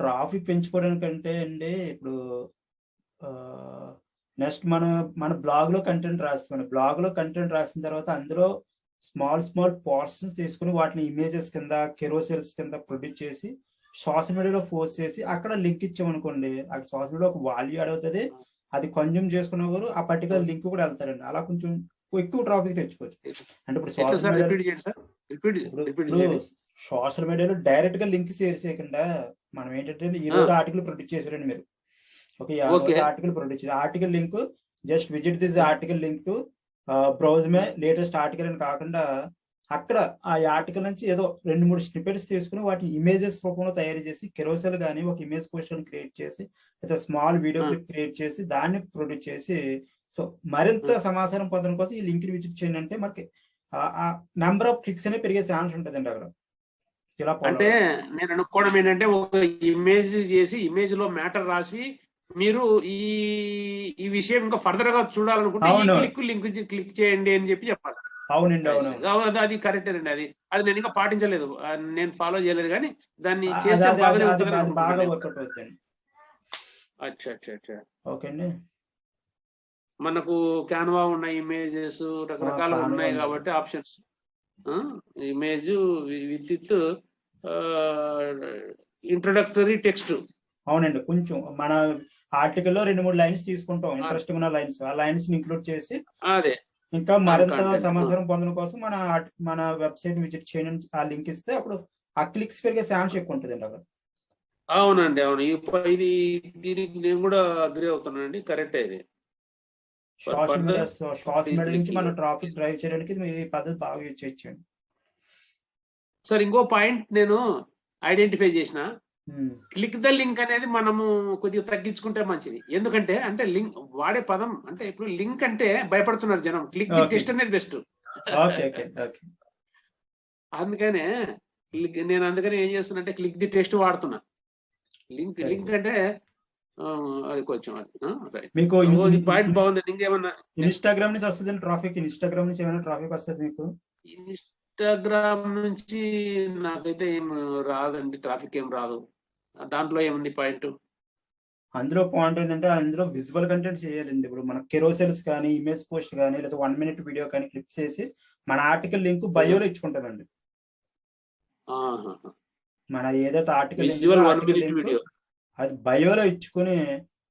Traffic పెంచుకోవడానికంటే అండి ఇప్పుడు next మన బ్లాగ్లో కంటెంట్ రాస్తాం. బ్లాగ్లో కంటెంట్ రాసిన తర్వాత అందులో స్మాల్ పోర్షన్స్ తీసుకుని వాటిని ఇమేజెస్ కింద కెరోసెల్స్ కింద ప్రొడ్యూస్ చేసి సోషల్ మీడియాలో పోస్ట్ చేసి అక్కడ లింక్ ఇచ్చామనుకోండి, ఆ సోషల్ మీడియా ఒక వాల్యూ యాడ్ అవుతుంది. అది కన్జ్యూమ్ చేసుకున్న వారు ఆ పర్టికులర్ లింక్ కూడా వెళ్తారండి. అలా కొంచెం ఎక్కువ ట్రాఫిక్ తెచ్చుకోవచ్చు. అంటే ఇప్పుడు సోషల్ మీడియాలో డైరెక్ట్ గా లింక్ షేర్ చేయకుండా మనం ఏంటంటే ఈ రోజు ఆర్టికల్ ప్రొడ్యూస్ చేశారండి మీరు, ఆర్టికల్ ప్రొడ్యూస్ చేసి article link just visit this article link to browse May latest article అని కాకుండా అక్కడ ఆ ఆర్టికల్ నుంచి ఏదో 2-3 స్నిపెట్స్ తీసుకుని వాటిని ఇమేజెస్ రూపంలో తయారు చేసి కెరోసెల్ కానీ ఒక ఇమేజ్ పోస్టర్ క్రియేట్ చేసి లేదా స్మాల్ వీడియో క్లిప్ క్రియేట్ చేసి దాన్ని ప్రొడ్యూస్ చేసి సో మరింత సమాచారం పొందడం కోసం ఈ లింక్ విజిట్ చేయండి అంటే మనకి నెంబర్ ఆఫ్ క్లిక్స్ అనేవి పెరిగే ఛాన్స్ ఉంటుందండి అక్కడ. అంటే నేను అనుకోవడం ఏంటంటే ఒక ఇమేజ్ చేసి ఇమేజ్ లో మ్యాటర్ రాసి మీరు ఈ విషయం ఇంకా ఫర్దర్ గా చూడాలనుకుంటే క్లిక్ చేయండి అని చెప్పి చెప్పాలి. అవునండి, అవును, అది కరెక్టే అండి. అది నేను ఇంకా పాటించలేదు, నేను ఫాలో చేయలేదు, కానీ దాన్ని చేస్తే బాగా వర్కౌట్ అవుతుంది. అచ్చా అచ్చా అచ్చా, ఓకే అండి. మనకు క్యాన్వా ఉన్న ఇమేజెస్ రకరకాలు ఉన్నాయి కాబట్టి options image with introductory text. అవునండి, కొంచెం మన ఆర్టికల్లో 2-3 లైన్స్ తీసుకుంటాం, ఇంట్రెస్టింగ్ ఉన్న లైన్స్, ఆ లైన్స్ ని ఇంక్లూడ్ చేసి అదే ఇంకా మరింత సమాచారం పొందడం కోసం మన వెబ్సైట్ విజిట్ చేయండి ఆ లింక్ ఇస్తే అప్పుడు ఆ క్లిక్స్ పెరిగే ఛాన్స్ ఎక్కువ ఉంటుంది అండి. అవునండి, అవును, ఇది దీనికి నేను కూడా అగ్రీ అవుతున్నానండి, కరెక్ట్. ఇది సోషల్ మీడియా నుంచి మనం ట్రాఫిక్ డ్రైవ్ చేయడానికి ఈ పద్ధతి బాగా యూజ్ చేయొచ్చండి. సార్ ఇంకో పాయింట్ నేను ఐడెంటిఫై చేసిన, క్లిక్ ద లింక్ అనేది మనము కొద్దిగా తగ్గించుకుంటే మంచిది. ఎందుకంటే అంటే లింక్ వాడే పదం అంటే ఇప్పుడు లింక్ అంటే భయపడుతున్నారు జనం, క్లిక్ ది టెస్ట్ అనేది బెస్ట్. అందుకనే నేను ఏం చేస్తున్నా అంటే క్లిక్ ది టెస్ట్ వాడుతున్నా. లింక్ అంటే అది కొంచెం మీకు పాయింట్ బాగుంది. ఇంకేమన్నా ఇన్స్టాగ్రామ్ నుంచి వస్తుంది ట్రాఫిక్? ఇన్స్టాగ్రామ్ నుంచి ఏమైనా ట్రాఫిక్ వస్తుంది మీకు? ఇన్స్టాగ్రామ్ నుంచి నాకైతే ఏం రాదండి, ట్రాఫిక్ ఏం రాదు. దాంట్లో ఏముంది పాయింట్? అందులో పాయింట్ ఏంటంటే అందులో విజువల్ కంటెంట్ చేయాలండి. ఇప్పుడు మన కెరోసెల్స్ కానీ ఇమేజ్ పోస్ట్ కానీ లేదా 1 minute వీడియో కానీ క్లిప్ చేసి మన ఆర్టికల్ లింక్ బయోలో ఇచ్చుకుంటామండి. మన ఏదైతే ఆర్టికల్ వీడియో అది బయోలో ఇచ్చుకుని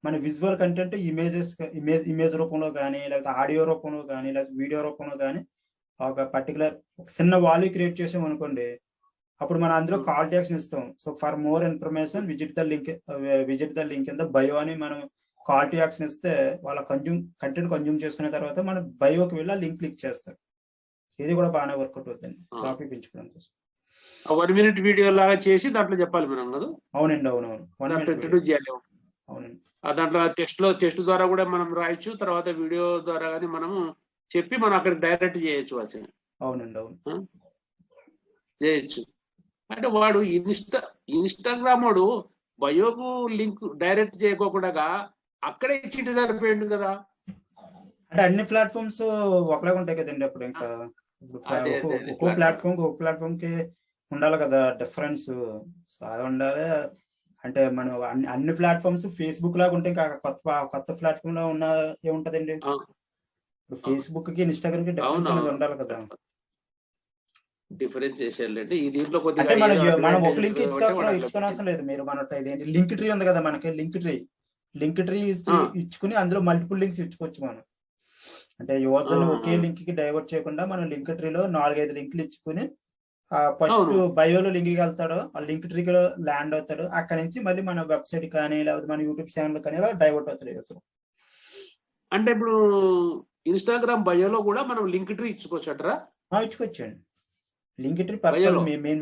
మన విజువల్ కంటెంట్ ఇమేజ్ రూపంలో కానీ లేకపోతే ఆడియో రూపంలో కానీ లేకపోతే వీడియో రూపంలో కానీ ఒక పర్టికులర్ చిన్న వాల్యూ క్రియేట్ చేసాం అనుకోండి, అప్పుడు మనం అందులో కాల్ టు యాక్షన్ ఇస్తాం. So for more information visit the link in the bio అని మనం కాల్ టు యాక్షన్ ఇస్తే వాళ్ళ కంటెంట్ కన్జ్యూమ్ చేసుకున్న తర్వాత మనం బయోకి వెళ్ళి లింక్ క్లిక్ చేస్తారు. ఇది కూడా బాగానే వర్కౌట్ అవుతుంది ట్రాఫిక్ పెంచుకోవడం కోసం. 1 minute వీడియో లాగా చేసి దాంట్లో చెప్పాలి మనం కదా? అవునండి, అవునండి. దాంట్లో టెక్స్ట్ ద్వారా కూడా మనం రాయొచ్చు, తర్వాత వీడియో ద్వారా కానీ మనము చెప్పి మనం అక్కడ డైరెక్ట్ చేయొచ్చు. అవునండి, చేయొచ్చు. అంటే వాడు ఇన్స్టాగ్రామ్ వాడు బయోకు లింక్ డైరెక్ట్ చేయకోకుండా అక్కడే ఇచ్చింటి సరిపోయింది కదా. అంటే అన్ని ప్లాట్ఫామ్స్ ఒకలాగా ఉంటాయి కదండి. అప్పుడు ఇంకా ఒక్కో ప్లాట్ఫామ్ కి ఉండాలి కదా డిఫరెన్స్, అది ఉండాలి. అంటే మనం అన్ని ప్లాట్ఫామ్స్ ఫేస్బుక్ లాగా ఉంటే ఇంకా కొత్త ప్లాట్ఫామ్ లో ఉన్న ఏముంటదండి. ఇప్పుడు ఫేస్బుక్ కి ఇన్స్టాగ్రామ్ కి డిఫరెన్స్ అనేది ఉండాలి కదా. డిఫరెన్షియేషన్ అంటే ఈ దీంట్లో కొద్దిగా మనం ఒక లింక్ ఇచ్చుకోని అవసరం లేదు. మీరు మన లింక్ ట్రీ ఉంది కదా, మనకి లింక్ ట్రీ ఇచ్చుకుని అందులో మల్టిపుల్ లింక్స్ ఇచ్చుకోవచ్చు మనం. అంటే యూజర్ ఒకే లింక్ కి డైవర్ట్ చేయకుండా మనం లింక్ ట్రీలో 4-5 లింకులు ఇచ్చుకుని ఫస్ట్ బయోలో లింక్ వెళ్తాడు, ఆ లింక్ ట్రీలో ల్యాండ్ అవుతాడు. అక్కడ నుంచి మళ్ళీ మన వెబ్సైట్ కానీ లేకపోతే మన యూట్యూబ్ ఛానల్ కానీ డైవర్ట్ అవుతాడు. అంటే ఇప్పుడు ఇన్స్టాగ్రామ్ బయోలో కూడా మనం లింక్ ట్రీ ఇచ్చుకోవచ్చు అంటారా? ఇచ్చుకోవచ్చండి. Linktree purpose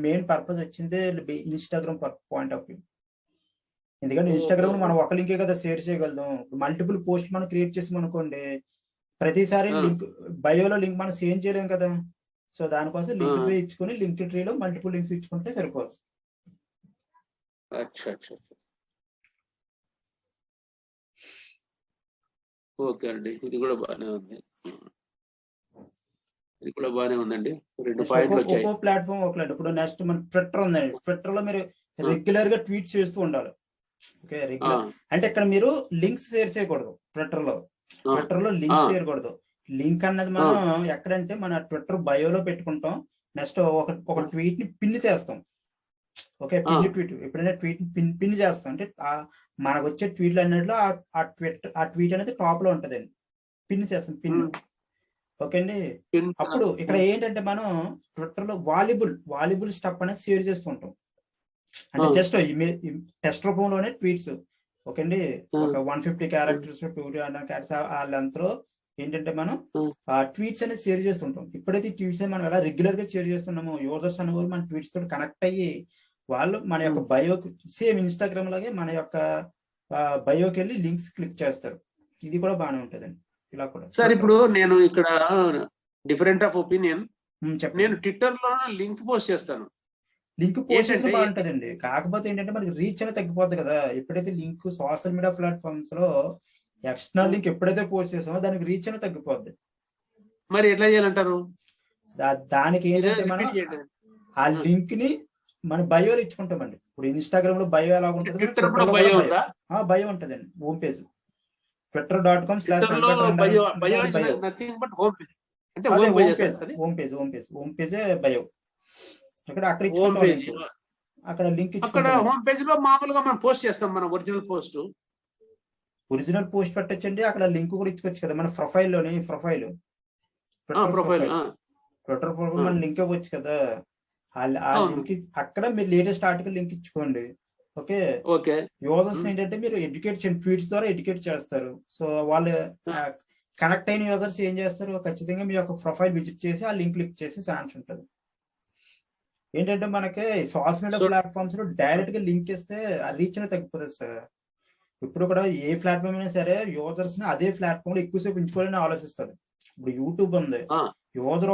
main purpose వచ్చింది ఇన్స్టాగ్రామ్ పాయింట్ ఆఫ్ వ్యూ. ఎందుకంటే ఇన్స్టాగ్రామ్ మనం ఒక లింకే కదా షేర్ చేయగలుగుతాం. మల్టిపుల్ పోస్ట్ మనం క్రియేట్ చేసాం అనుకోండి, ప్రతిసారి లింక్ బయోలో లింక్ మనం సేవ్ చేయలేం కదా. సో దానికోసం లింక్ ట్రీ ఇచ్చుకుని లింక్ ట్రీలో మల్టిపుల్ లింక్స్ ఇచ్చుకుంటే సరిపోదు. ఓకే అండి, ఇది కూడా బాగానే ఉంది. ఇది కూడా బాగానే ఉందండి. 2 పాయింట్లు వచ్చాయి. ఒక్కో ప్లాట్ఫామ్ ఒకలాంటి. ఇప్పుడు నెక్స్ట్ మన ట్విట్టర్ ఉందండి. ట్విట్టర్ లో మీరు రెగ్యులర్ గా ట్వీట్ చేస్తూ ఉండాలి. ఓకే, రెగ్యులర్ అంటే ఇక్కడ మీరు లింక్స్ షేర్ చేయకూడదు. ట్విట్టర్ లో లింక్స్ చేయకూడదు. లింక్ అన్నది మనం ఎక్కడంటే మన ట్విట్టర్ బయోలో పెట్టుకుంటాం. నెక్స్ట్ ఒక ట్వీట్ ని పిన్ చేస్తాం. ఓకే, పిన్ ట్వీట్, ఎప్పుడైనా ట్వీట్ పిన్ చేస్తాం అంటే మనకు వచ్చే ట్వీట్లు అన్నిటిలో ఆ ట్వీట్ అనేది టాప్ లో ఉంటదండి. పిన్ చేస్తాం, పిన్. ఓకే అండి. అప్పుడు ఇక్కడ ఏంటంటే మనం ట్విట్టర్ లో వాల్యుబుల్ స్టఫ్ అనేది షేర్ చేస్తూ ఉంటాం. అంటే జస్ట్ టెక్స్ట్ రూపంలోనే ట్వీట్స్. ఓకే అండి, ఒక 150 క్యారెక్టర్స్ 200 క్యారెక్టర్స్ ఆ లెంత్ లో ఏంటంటే మనం ఆ ట్వీట్స్ అనేది షేర్ చేస్తుంటాం. ఎప్పుడైతే ట్వీట్స్ మనం ఎలా రెగ్యులర్ గా షేర్ చేస్తున్నామో యూజర్స్ అనేవారు మన ట్వీట్స్ తోటి కనెక్ట్ అయ్యి వాళ్ళు మన యొక్క బయోకి, సేమ్ ఇన్స్టాగ్రామ్ లాగే మన యొక్క బయోకి వెళ్ళి లింక్స్ క్లిక్ చేస్తారు. ఇది కూడా బాగానే ఉంటదండి. ఇలా కూడా సార్ ఇప్పుడు నేను ఇక్కడ డిఫరెంట్ ఆఫ్ ఒపీనియన్. చెప్పండి. నేను ట్విట్టర్ లో లింక్ పోస్ట్ చేస్తాను. లింక్ పోస్ట్ చేసిన బాగుంటదండి. కాకపోతే ఏంటంటే మనకి రీచ్ అనేది తగ్గిపోతుంది కదా. ఎప్పుడైతే లింక్ సోషల్ మీడియా ప్లాట్ఫామ్స్ లో ఎక్స్టర్నల్ లింక్ ఎప్పుడైతే పోస్ట్ చేసామో దానికి రీచ్ అనేది తగ్గిపోద్ది. మరి ఎట్లా చేయాలంటారు? దానికి ఏంటంటే మనం ఆ లింక్ ని మన బయోలో ఇచ్చుకుంటామండి. ఇప్పుడు ఇన్స్టాగ్రామ్ లో బయో ఎలా ఉంటుంది, బయో ఉంటదండి. Home page twitter.com/. Home page bio. అక్కడ ఇచ్చుకుంటాం. అక్కడ లింక్ అక్కడ హోమ్ పేజ్ లో మామూలుగా మనం పోస్ట్ చేస్తాం మన ఒరిజినల్ పోస్ట్ పెట్టచ్చండి. అక్కడ లింక్ కూడా ఇచ్చుకోవచ్చు కదా మన ప్రొఫైల్లోని. ట్విట్టర్ ప్రొఫైల్ మన లింక్ ఇవ్వచ్చు కదా. ఆ లింక్ అక్కడ మీరు లేటెస్ట్ ఆర్టికల్ లింక్ ఇచ్చుకోండి. ఓకే, యూజర్స్ ఏంటంటే మీరు ఎడ్యుకేట్ చేయండి, ట్వీట్స్ ద్వారా ఎడ్యుకేట్ చేస్తారు. సో వాళ్ళు కనెక్ట్ అయిన యూజర్స్ ఏం చేస్తారు, ఖచ్చితంగా మీ యొక్క ప్రొఫైల్ విజిట్ చేసి ఆ లింక్ క్లిక్ చేసి ఛాన్స్ ఉంటుంది. ఏంటంటే మనకి సోషల్ మీడియా ప్లాట్ఫామ్స్ లో డైరెక్ట్ గా లింక్ ఇస్తే ఆ రీచ్ అనేది తగ్గిపోతుంది సార్. ఇప్పుడు కూడా ఏ ప్లాట్ఫామ్ అయినా సరే యూజర్స్ ని అదే ప్లాట్ఫామ్ లో ఎక్కువసేపు ఉంచుకోవాలని ఆలోచిస్తుంది. ఇప్పుడు యూట్యూబ్ ఉంది, యూజర్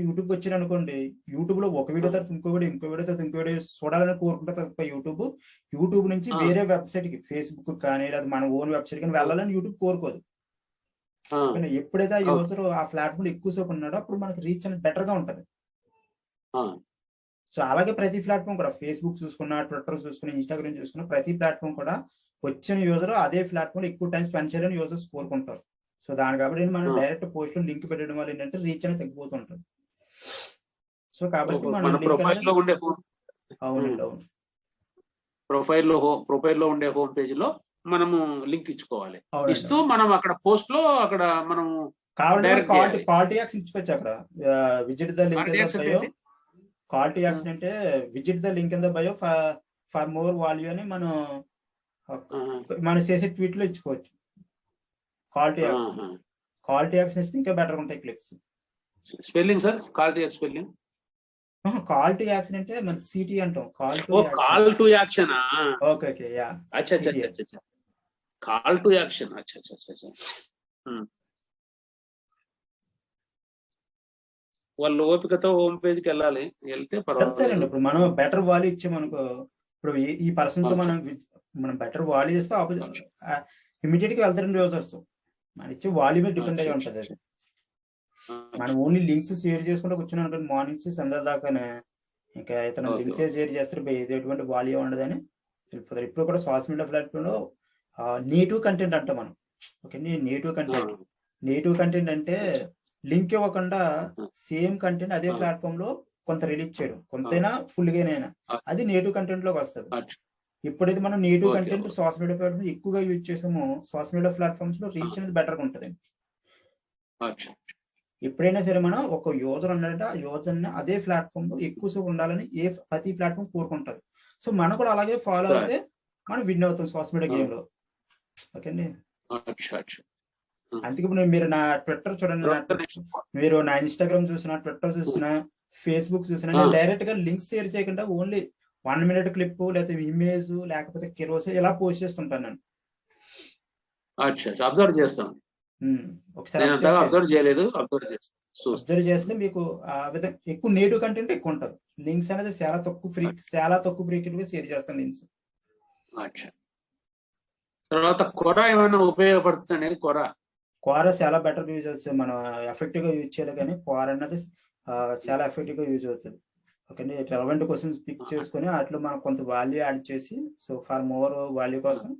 యూట్యూబ్ వచ్చారు అనుకోండి, యూట్యూబ్ లో ఒక వీడియో తర్వాత ఇంకో వీడియో చూడాలని కోరుకుంటే తప్ప యూట్యూబ్ నుంచి వేరే వెబ్సైట్ కి, ఫేస్బుక్ కానీ లేదా మన ఓన్ వెబ్సైట్ కానీ వెళ్ళాలని యూట్యూబ్ కోరుకోదు. ఎప్పుడైతే ఆ యూజర్ ఆ ప్లాట్ఫామ్ లో ఎక్కువసేపు ఉన్నాడో అప్పుడు మనకి రీచ్ అనేది బెటర్ గా ఉంటది. సో అలాగే ప్రతి ప్లాట్ఫామ్ కూడా, ఫేస్బుక్ చూసుకున్నా, ట్విట్టర్ చూసుకున్నా, ఇన్స్టాగ్రామ్ చూసుకున్నా, ప్రతి ప్లాట్ఫామ్ కూడా వచ్చిన యూజర్ అదే ప్లాట్ఫామ్ లో ఎక్కువ టైం స్పెండ్ చేయాలని యూజర్స్ కోరుకుంటారు. సో దాని కాబట్టి మనం డైరెక్ట్ పోస్ట్ లో లింక్ పెట్టడం వల్ల ఏంటంటే రీచ్ అనేది తగ్గిపోతుంటుంది. సో కాబట్టి మనం ప్రొఫైల్లో ఉండే ప్రొఫైల్లో ఉండే హోమ్ పేజ్ లో మనము లింక్ ఇచ్చుకోవాలి. ఇస్తూ మనం అక్కడ పోస్ట్ లో అక్కడ మనం కాల్ టు యాక్షన్ ఇచ్చుకోవచ్చు. అక్కడ visit the link bio. Call to action అంటే visit the link in the bio for more value అని మనం చేసే ట్వీట్ లో ఇచ్చుకోవచ్చు. కాల్ టు యాక్షన్ ఇస్తే ఇంకా బెటర్ ఉంటాయి clicks. Spelling sir, call to spelling. Call to action అంటే మన సిటీ అంటాం. Call to action. Okay, yeah. Call to action. వాళ్ళు ఓపికతో హోమ్ పేజ్ కి వెళ్ళాలి, వెళ్తే పర్వాలేదు. ఇప్పుడు మనం బెటర్ వాల్యూ ఇచ్చామనుకో, ఇప్పుడు ఈ పర్సన్ తో మనం బెటర్ వాల్యూ ఇస్తే ఇమీడియట్ గా వెళ్తారండి యూజర్స్. మన ఇచ్చే వాల్యూ మీద డిపెండ్ అయ్యి ఉంటది. అది మనం ఓన్లీ లింక్స్ షేర్ చేసుకుంటూ కూర్చున్నాం అనుకోండి, మార్నింగ్ నుంచి సంధ్య దాకానే ఇంకా ఇతను లింక్స్ షేర్ చేస్తారు, ఎటువంటి వాల్యూ ఉండదని వెళ్ళిపోతారు. ఇప్పుడు కూడా సోషల్ మీడియా ప్లాట్ఫామ్ లో నేటివ్ కంటెంట్ అంటాం మనం. ఓకే, నేటివ్ కంటెంట్ అంటే లింక్ ఇవ్వకుండా సేమ్ కంటెంట్ అదే ప్లాట్ఫామ్ లో కొంత రిలీజ్ చేయడం, కొంతైనా ఫుల్ గానైనా, అది నేటివ్ కంటెంట్ లోకి వస్తుంది. ఎప్పుడైతే మనం native content social media platform ఎక్కువగా యూజ్ చేసామో సోషల్ మీడియా ప్లాట్ఫామ్స్ లో రీచ్ అనేది బెటర్ గా ఉంటుంది. ఎప్పుడైనా సరే మనం ఒక యూజర్ ఉన్నాడంటే ఆ యూజర్ ని అదే ప్లాట్ఫామ్ లో ఎక్కువసేపు ఉండాలని ప్రతి ప్లాట్ఫామ్ కోరుకుంటది. సో మనం కూడా అలాగే ఫాలో అయితే మనం విన్ అవుతాం సోషల్ మీడియా గేమ్ లో. ఓకే అండి. అందుకే మీరు నా ట్విట్టర్ చూడండి, మీరు నా ఇన్స్టాగ్రామ్ చూసినా, ట్విట్టర్ చూసినా, ఫేస్బుక్ చూసినా, నేను డైరెక్ట్ గా లింక్స్ షేర్ చేయకుండా ఓన్లీ 1 minute క్లిప్ లేకపోతే ఇమేజ్ లేకపోతే కెరోసే ఇలా పోస్ట్ చేస్తుంటాను నేను. అబ్జర్వ్ చేస్తాను. ఒకసారి అబ్జర్వ్ చేస్తే మీకు ఎక్కువ నేటివ్ కంటెంట్ ఎక్కువ ఉంటుంది. లింక్స్ అనేది చాలా తక్కువ ఫ్రీక్వెంట్ గా షేర్ చేస్తాను లింక్స్. తర్వాత కొరా ఏమైనా ఉపయోగపడుతుంది? క్వారా చాలా బెటర్ యూజ్ అవుతుంది. మనం ఎఫెక్టివ్ గా యూజ్ చేయాలి కానీ క్వారా అనేది చాలా ఎఫెక్టివ్ గా యూజ్ అవుతుంది. ఓకే అండి. రెలవెంట్ క్వశ్చన్స్ పిక్ చేసుకొని వాటిలో మనం కొంత వాల్యూ యాడ్ చేసి, సో ఫర్ మోర్ వాల్యూ కోసం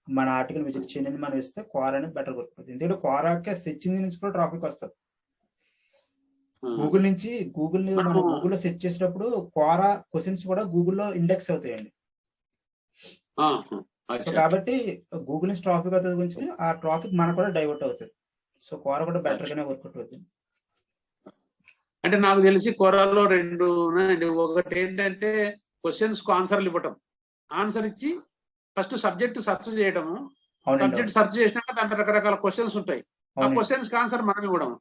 మన ఆర్టికల్ విజిట్ చేయండి మనం ఇస్తే క్వారా అనేది బెటర్ వర్క్. ఎందుకంటే క్వారాకే సెర్చ్ ఇంజిన్ నుంచి కూడా ట్రాఫిక్ వస్తుంది. గూగుల్ నుంచి మనం గూగుల్లో సెర్చ్ చేసేటప్పుడు క్వారా క్వశ్చన్స్ కూడా గూగుల్లో ఇండెక్స్ అవుతాయండి. సో కాబట్టి గూగుల్ నుంచి ట్రాఫిక్ అవుతుంది గురించి ఆ ట్రాఫిక్ మనకు కూడా డైవర్ట్ అవుతుంది. సో క్వారా కూడా బెటర్ గానే వర్కౌట్ అవుతుంది. అంటే నాకు తెలిసి క్వారాలో 2 ఉన్నాయండి. ఒకటి ఏంటంటే క్వశ్చన్స్ కు ఆన్సర్లు ఇవ్వటం, ఆన్సర్ ఇచ్చి ఫస్ట్ సబ్జెక్ట్ సెర్చ్ చేయడము, సబ్జెక్ట్ సెర్చ్ చేసినాక దాంట్లో రకరకాల క్వశ్చన్స్ ఉంటాయి. ఆ క్వశ్చన్స్ కి ఆన్సర్ మనం ఇవ్వడం.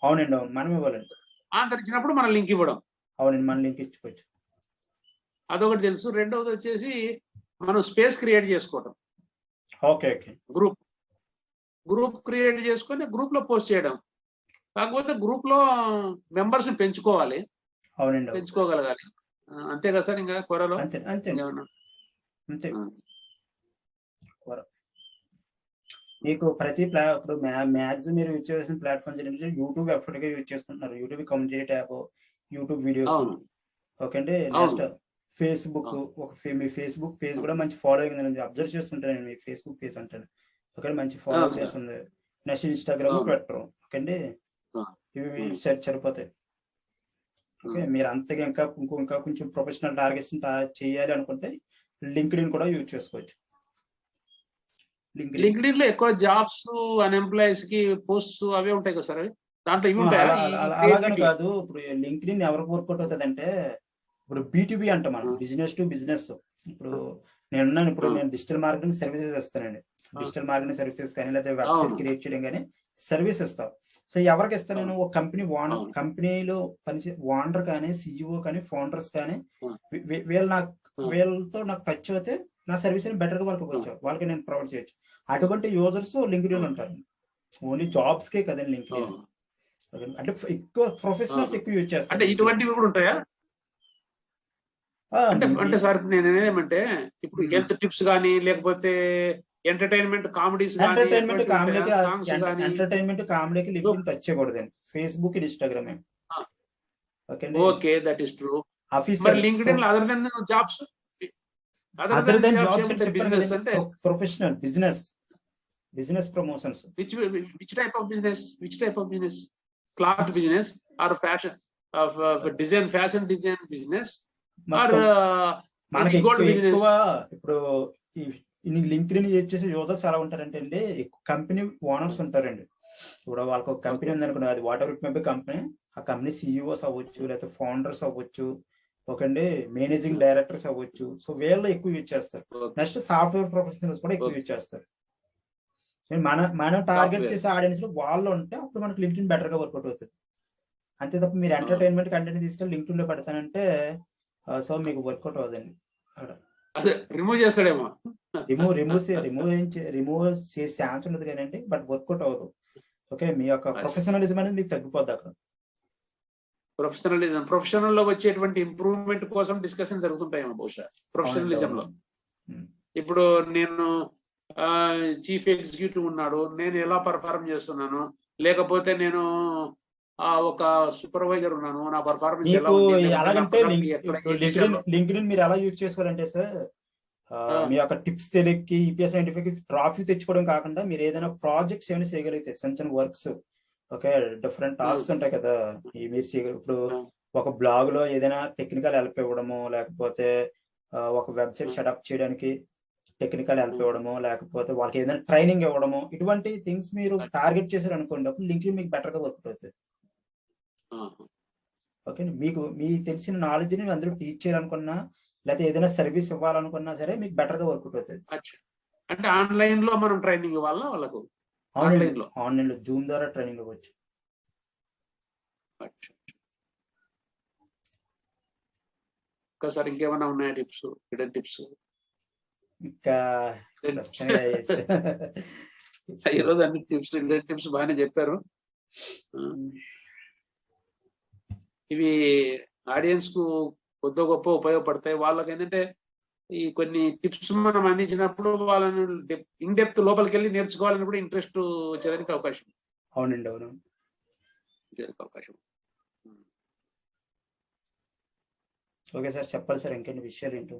అవునండి, అవును, మనం ఇవ్వాలండి. ఆన్సర్ ఇచ్చినప్పుడు మనం లింక్ ఇవ్వడం. అవునండి, మనం లింక్ ఇచ్చుకోవచ్చు. అదొకటి తెలుసు. రెండవది వచ్చేసి మనం స్పేస్ క్రియేట్ చేసుకోవడం. Okay okay. గ్రూప్ క్రియేట్ చేసుకొని గ్రూప్ లో పోస్ట్ చేయడం. కాకపోతే గ్రూప్ లో మెంబర్స్ ని పెంచుకోవాలి. అవునండి, పెంచుకోగలగాలి. అంతే కదా సార్? ఇంకా కొరలో అంతే అంతే అంతే. మీకు ప్రతి ఇప్పుడు మ్యాక్సిమం మీరు యూజ్ చేసిన ప్లాట్ఫామ్స్ ఏంటంటే యూట్యూబ్ ఎప్పటికే యూజ్ చేసుకుంటున్నారు. YouTube community tab, YouTube videos. Okay అండి. నెక్స్ట్ ఫేస్బుక్, మీ ఫేస్బుక్ పేజ్ కూడా మంచి ఫాలోయింగ్ ఉందని అబ్జర్వ్ చేస్తుంటాను. మీ ఫేస్బుక్ పేజ్ అంటే ఓకే, మంచి ఫాలోయింగ్ చేస్తుంది. Next Instagram, Twitter. ఓకే అండి, ఇవి సరిపోతాయి. ఓకే, మీరు అంతగా ఇంకా కొంచెం ప్రొఫెషనల్ టార్గెట్స్ చేయాలి అనుకుంటే లింక్డ్ఇన్ కూడా యూజ్ చేసుకోవచ్చు. లింక్డ్ఇన్ లో ఎక్కువ జాబ్స్, అన్ఎంప్లాయీస్ కి పోస్ట్స్ అవే ఉంటాయి కదా సార్? దాంట్లో ఇవి ఉంటాయా? అలాగని కాదు. ఇప్పుడు లింక్డ్ఇన్ ఎవరికి వర్కౌట్ అవుతుంది అంటే, ఇప్పుడు B2B అంటాం మనం, బిజినెస్ టు బిజినెస్. ఇప్పుడు నేను డిజిటల్ మార్కెటింగ్ సర్వీసెస్ ఇస్తానండి. డిజిటల్ మార్కెటింగ్ సర్వీసెస్ కానీ లేదా వెబ్సైట్ క్రియేట్ చేయడం కానీ సర్వీస్ ఇస్తాం. సో ఎవరికి ఇస్తాను నేను? ఒక కంపెనీ కంపెనీలో పనిచే ఓనర్ కానీ, CEO కానీ, ఫౌండర్స్ కానీ వీళ్ళతో నాకు టచ్ అయితే నా సర్వీస్ బెటర్ గా వాళ్ళకి నేను ప్రొవైడ్ చేయొచ్చు. అటువంటి యూజర్స్ లింక్డ్ఇన్ ఉంటారు. ఓన్లీ జాబ్స్ కే కదండి లింక్డ్ఇన్. అంటే ఎక్కువ ప్రొఫెషనల్స్ ఎక్కువ యూజ్ చేస్తారు. అంటే ఇటువంటివి కూడా ఉంటాయా? అంటే సార్ నేను ఏమంటే, ఇప్పుడు హెల్త్ టిప్స్ కానీ లేకపోతే ఎంటర్టైన్మెంట్ కామెడీస్ కామెడీకి లింక్డ్ఇన్ టచ్ చేయకూడదండి. Facebook, Instagram. Okay, that is true. మరి LinkedIn other than jobs, business అంటే professional business promotions. which type of business? Cloth business or fashion design, fashion design business or మనకి gold business? ఇప్పుడు LinkedIn use చేసే users ఎలా ఉంటారంటే అండి, company owners ఉంటారండి. ఇప్పుడు వాళ్ళకి ఒక కంపెనీ ఉందనుకున్నా, అది what ever it may be company. ఆ కంపెనీ CEOs అవ్వచ్చు, లేకపోతే ఫౌండర్స్ అవ్వచ్చు, ఓకే అండి, మేనేజింగ్ డైరెక్టర్స్ అవ్వచ్చు. సో వీళ్ళు ఎక్కువ యూజ్ చేస్తారు. నెక్స్ట్ సాఫ్ట్వేర్ ప్రొఫెషనల్స్ కూడా ఎక్కువ యూజ్ చేస్తారు. మనం టార్గెట్ చేసే ఆడియన్స్ లో వాళ్ళు ఉంటే అప్పుడు మనకి లింక్డ్ఇన్ బెటర్ గా వర్కౌట్ అవుతుంది. అంతే తప్ప మీరు ఎంటర్టైన్మెంట్ కంటెంట్ తీసుకెళ్ళి లింక్డ్ఇన్ లో పెడతానంటే సో మీకు వర్కౌట్ అవ్వదండి. అక్కడ రిమూవ్ చేస్తాడేమో. రిమూవ్ చేసే ఛాన్స్ ఉండదు కానీ బట్ వర్కౌట్ అవ్వదు. ఓకే, మీ యొక్క ప్రొఫెషనలిజం అనేది మీకు తగ్గిపోద్ది అక్కడ. ప్రొఫెషనల్ లో వచ్చేటువంటి ఇంప్రూవ్మెంట్ కోసం డిస్కషన్ జరుగుతుంటాయేమో బహుశా ప్రొఫెషనలిజం లో. ఇప్పుడు నేను చీఫ్ ఎగ్జిక్యూటివ్ ఉన్నాడు, నేను ఎలా పర్ఫార్మ్ చేస్తున్నాను, లేకపోతే నేను ఒక సూపర్వైజర్ ఉన్నాను, నా పర్ఫార్మెన్స్ ఎలా ఉంది. లింక్డ్ఇన్ మీరు ఎలా యూజ్ చేసుకోవాలంటే సార్, మీ యొక్క టిప్స్ తెలియకి EPS సైంటిఫిక్ ట్రాఫిక్ తెచ్చుకోవడం కాకుండా మీరు ఏదైనా ప్రాజెక్ట్స్ ఏమైనా చేయగలిగితే చిన్న వర్క్స్, ఓకే, డిఫరెంట్ టాస్క్స్ ఉంటాయి కదా మీరు చేయగలరు. ఇప్పుడు ఒక బ్లాగ్ లో ఏదైనా టెక్నికల్ హెల్ప్ ఇవ్వడము, లేకపోతే ఒక వెబ్సైట్ సెటప్ చేయడానికి టెక్నికల్ హెల్ప్ ఇవ్వడము, లేకపోతే వాళ్ళకి ఏదైనా ట్రైనింగ్ ఇవ్వడము, ఇటువంటి థింగ్స్ మీరు టార్గెట్ చేశారు అనుకోండి, అప్పుడు లింక్డ్ఇన్ మీకు బెటర్ గా వర్క్ అవుతుంది. ఓకే, మీకు తెలిసిన నాలెడ్జ్ ని అందరూ టీచ్ చేయాలనుకున్నా, లేకపోతే ఏదైనా సర్వీస్ ఇవ్వాలనుకున్నా సరే మీకు బెటర్ గా వర్క్ అవుతుంది. అంటే ఆన్లైన్ లో మనం ట్రైనింగ్ ఇవ్వాలా వాళ్ళకు? ఆన్లైన్ లో జూమ్ ద్వారా ట్రైనింగ్ ఇవ్వచ్చు. సార్ ఇంకేమైనా ఉన్నాయా టిప్స్, హిడెన్ టిప్స్? ఇంకా ఈరోజు అన్ని టిప్స్, హిడెన్ టిప్స్ బాగానే చెప్పారు. ఇవి ఆడియన్స్ కు కొద్ది గొప్ప ఉపయోగపడతాయి. వాళ్ళకి ఏంటంటే ఈ కొన్ని టిప్స్ మనం అందించినప్పుడు వాళ్ళని ఇన్ డెప్త్ లోపలికి వెళ్ళి నేర్చుకోవాలని కూడా ఇంట్రెస్ట్ వచ్చేదానికి అవకాశం. అవునండి, అవును, అవకాశం. ఓకే సార్, చెప్పాలి సార్ ఇంకేంటి విషయాలు ఏంటో.